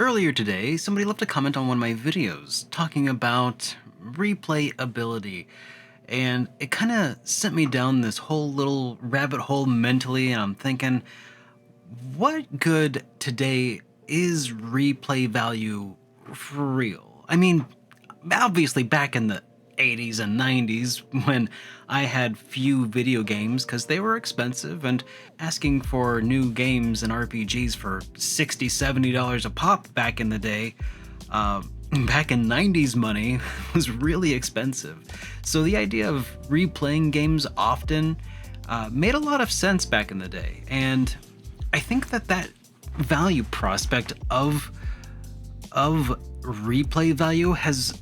Earlier today, somebody left a comment on one of my videos talking about replayability, and it kind of sent me down this whole little rabbit hole mentally, and I'm thinking, what good today is replay value for real? I mean, obviously back in the 80s and 90s when I had few video games because they were expensive, and asking for new games and RPGs for $60-$70 a pop back in the day, uh, back in 90s money, was really expensive. So the idea of replaying games often made a lot of sense back in the day, and I think that value prospect of replay value has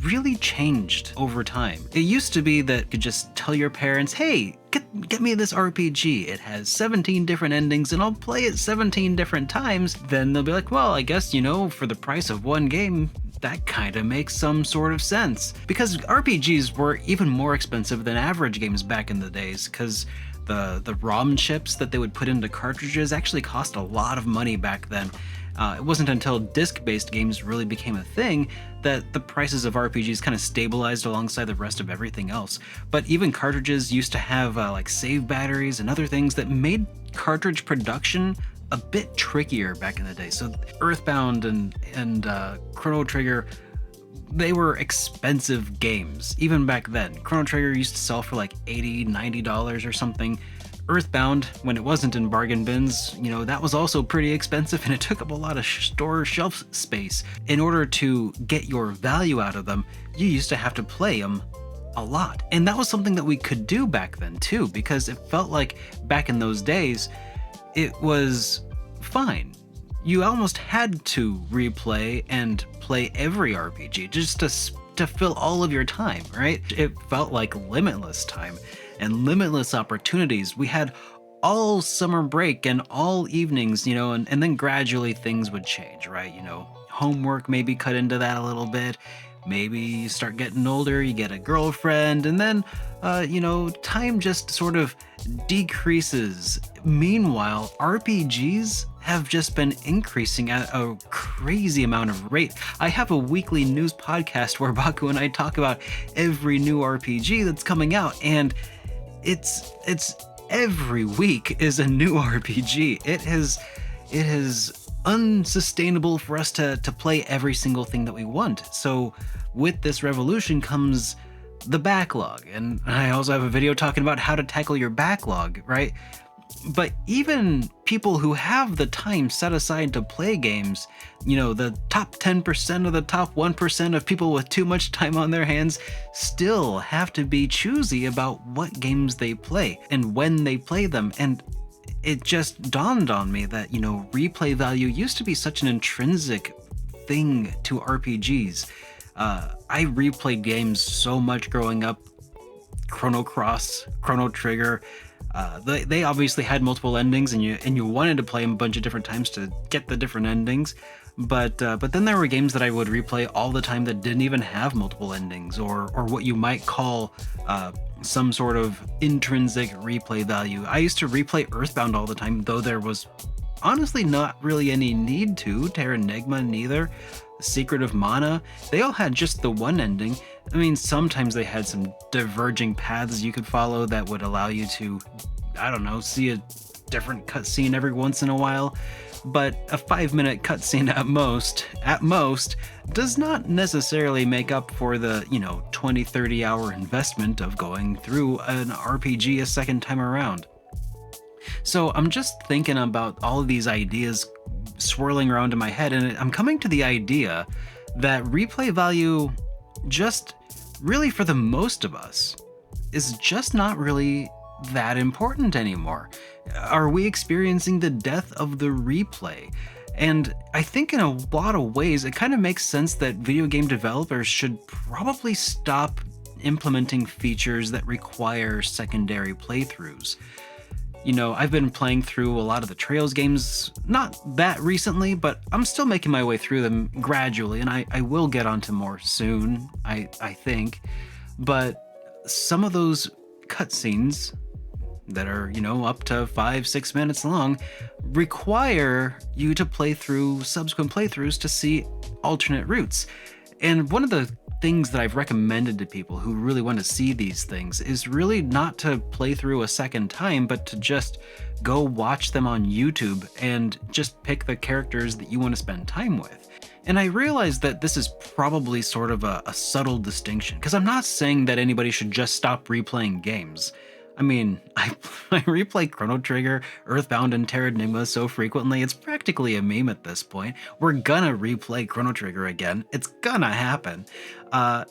really changed over time. It used to be that you could just tell your parents, hey, get me this RPG. It has 17 different endings and I'll play it 17 different times. Then they'll be like, well, I guess, for the price of one game, that kind of makes some sort of sense. Because RPGs were even more expensive than average games back in the days, because the ROM chips that they would put into cartridges actually cost a lot of money back then. It wasn't until disc-based games really became a thing that the prices of RPGs kind of stabilized alongside the rest of everything else. But even cartridges used to have like save batteries and other things that made cartridge production a bit trickier back in the day. So Earthbound and Chrono Trigger, they were expensive games even back then. Chrono Trigger used to sell for like $80-$90 or something. Earthbound, when it wasn't in bargain bins, that was also pretty expensive, and it took up a lot of store shelf space. In order to get your value out of them, you used to have to play them a lot. And that was something that we could do back then too, because it felt like back in those days, it was fine. You almost had to replay and play every RPG just to fill all of your time, right? It felt like limitless time and limitless opportunities. We had all summer break and all evenings, and then gradually things would change, right? Homework maybe cut into that a little bit. Maybe you start getting older, you get a girlfriend, and then, time just sort of decreases. Meanwhile, RPGs have just been increasing at a crazy amount of rate. I have a weekly news podcast where Baku and I talk about every new RPG that's coming out, and it's every week is a new RPG. It is unsustainable for us to play every single thing that we want. So with this revolution comes the backlog, and I also have a video talking about how to tackle your backlog, right? But even people who have the time set aside to play games, the top 10% of the top 1% of people with too much time on their hands still have to be choosy about what games they play and when they play them. And it just dawned on me that, replay value used to be such an intrinsic thing to RPGs. I replayed games so much growing up. Chrono Cross, Chrono Trigger. They obviously had multiple endings, and you wanted to play them a bunch of different times to get the different endings. But then there were games that I would replay all the time that didn't even have multiple endings, or what you might call some sort of intrinsic replay value. I used to replay Earthbound all the time, though there was honestly not really any need to. Terra Enigma neither. The Secret of Mana, they all had just the one ending. I mean, sometimes they had some diverging paths you could follow that would allow you to, see a different cutscene every once in a while. But a 5-minute cutscene at most, does not necessarily make up for the, 20-30 hour investment of going through an RPG a second time around. So I'm just thinking about all of these ideas swirling around in my head, and I'm coming to the idea that replay value, just really for the most of us, is just not really that important anymore. Are we experiencing the death of the replay? And I think in a lot of ways, it kind of makes sense that video game developers should probably stop implementing features that require secondary playthroughs. I've been playing through a lot of the Trails games, not that recently, but I'm still making my way through them gradually, and I will get onto more soon, I think. But some of those cutscenes that are, up to 5-6 minutes long require you to play through subsequent playthroughs to see alternate routes. And one of the things that I've recommended to people who really want to see these things is really not to play through a second time, but to just go watch them on YouTube and just pick the characters that you want to spend time with. And I realize that this is probably sort of a subtle distinction, because I'm not saying that anybody should just stop replaying games. I mean, I replay Chrono Trigger, Earthbound, and Terra Enigma so frequently, it's practically a meme at this point. We're gonna replay Chrono Trigger again. It's gonna happen. But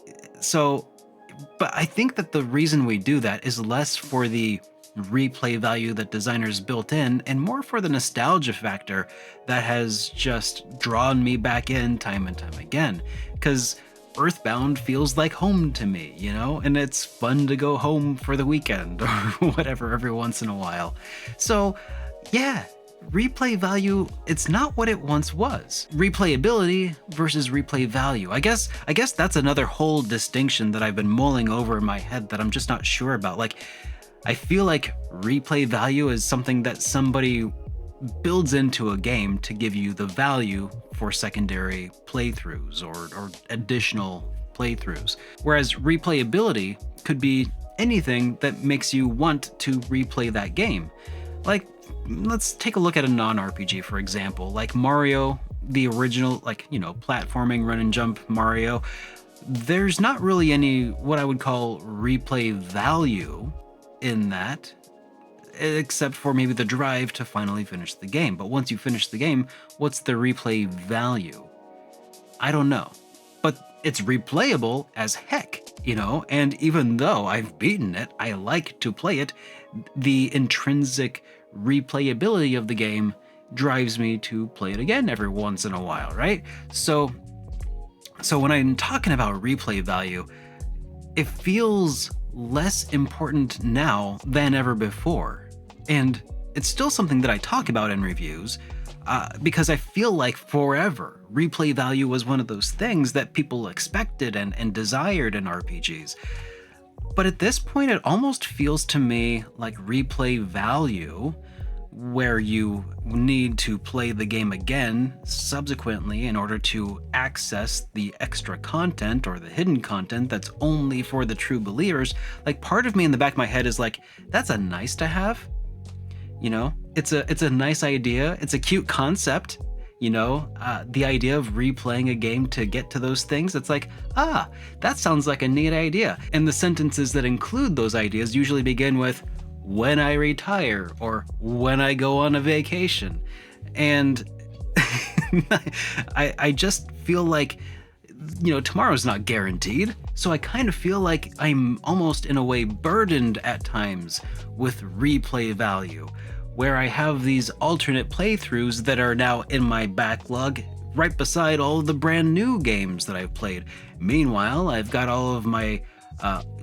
I think that the reason we do that is less for the replay value that designers built in and more for the nostalgia factor that has just drawn me back in time and time again. Because Earthbound feels like home to me, and it's fun to go home for the weekend or whatever every once in a while. So yeah, replay value, it's not what it once was. Replayability versus replay value. I guess that's another whole distinction that I've been mulling over in my head that I'm just not sure about. Like, I feel like replay value is something that somebody builds into a game to give you the value for secondary playthroughs or additional playthroughs. Whereas replayability could be anything that makes you want to replay that game. Like, let's take a look at a non-RPG, for example, like Mario, the original, platforming run and jump Mario. There's not really any what I would call replay value in that, except for maybe the drive to finally finish the game. But once you finish the game, what's the replay value? I don't know. But it's replayable as heck, and even though I've beaten it, I like to play it, the intrinsic replayability of the game drives me to play it again every once in a while, right? So when I'm talking about replay value, it feels less important now than ever before. And it's still something that I talk about in reviews, because I feel like forever replay value was one of those things that people expected and desired in RPGs. But at this point, it almost feels to me like replay value, where you need to play the game again subsequently in order to access the extra content or the hidden content that's only for the true believers. Like, part of me in the back of my head is like, that's a nice to have. It's a nice idea. It's a cute concept. The idea of replaying a game to get to those things. It's like, that sounds like a neat idea. And the sentences that include those ideas usually begin with, when I retire, or when I go on a vacation. And I just feel like, tomorrow's not guaranteed. So I kind of feel like I'm almost in a way burdened at times with replay value, where I have these alternate playthroughs that are now in my backlog right beside all of the brand new games that I've played. Meanwhile, I've got all of my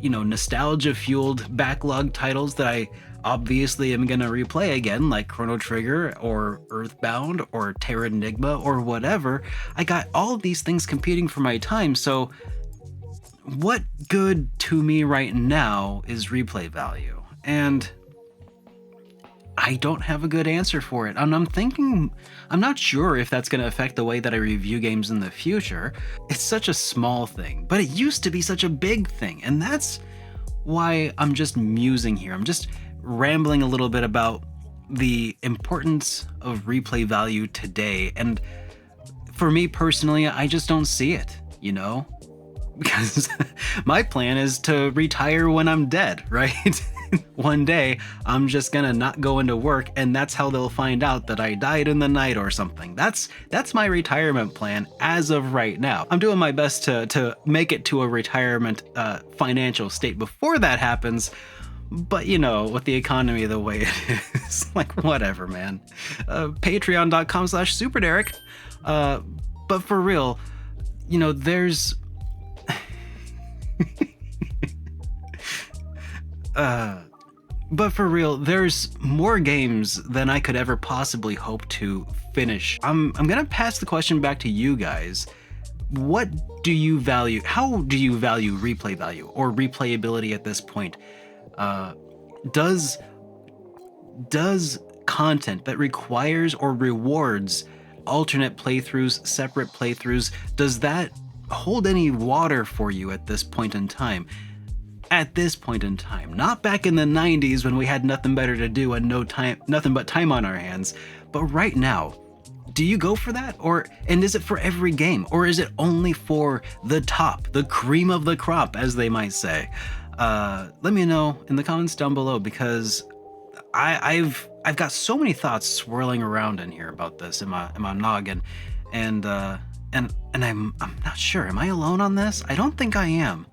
nostalgia-fueled backlog titles that I obviously am going to replay again, like Chrono Trigger or Earthbound or Terra Enigma or whatever. I got all of these things competing for my time, so what good to me right now is replay value? And I don't have a good answer for it. And I'm not sure if that's going to affect the way that I review games in the future. It's such a small thing, but it used to be such a big thing. And that's why I'm just musing here. I'm just rambling a little bit about the importance of replay value today. And for me personally, I just don't see it, because my plan is to retire when I'm dead, right? One day, I'm just gonna not go into work, and that's how they'll find out that I died in the night or something. That's my retirement plan as of right now. I'm doing my best to make it to a retirement financial state before that happens, but with the economy the way it is, like, whatever, man. Patreon.com/SuperDerek. But for real, there's... But for real, there's more games than I could ever possibly hope to finish. I'm gonna pass the question back to you guys. What do you value? How do you value replay value or replayability at this point? Does does content that requires or rewards alternate playthroughs, separate playthroughs, does that hold any water for you at this point in time? At this point in time, not back in the 90s when we had nothing better to do and nothing but time on our hands, but right now, do you go for that? And is it for every game? Or is it only for the top, the cream of the crop, as they might say? Let me know in the comments down below, because I've got so many thoughts swirling around in here about this in my noggin, and I'm not sure. Am I alone on this? I don't think I am.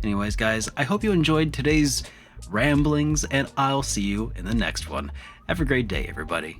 Anyways, guys, I hope you enjoyed today's ramblings, and I'll see you in the next one. Have a great day, everybody.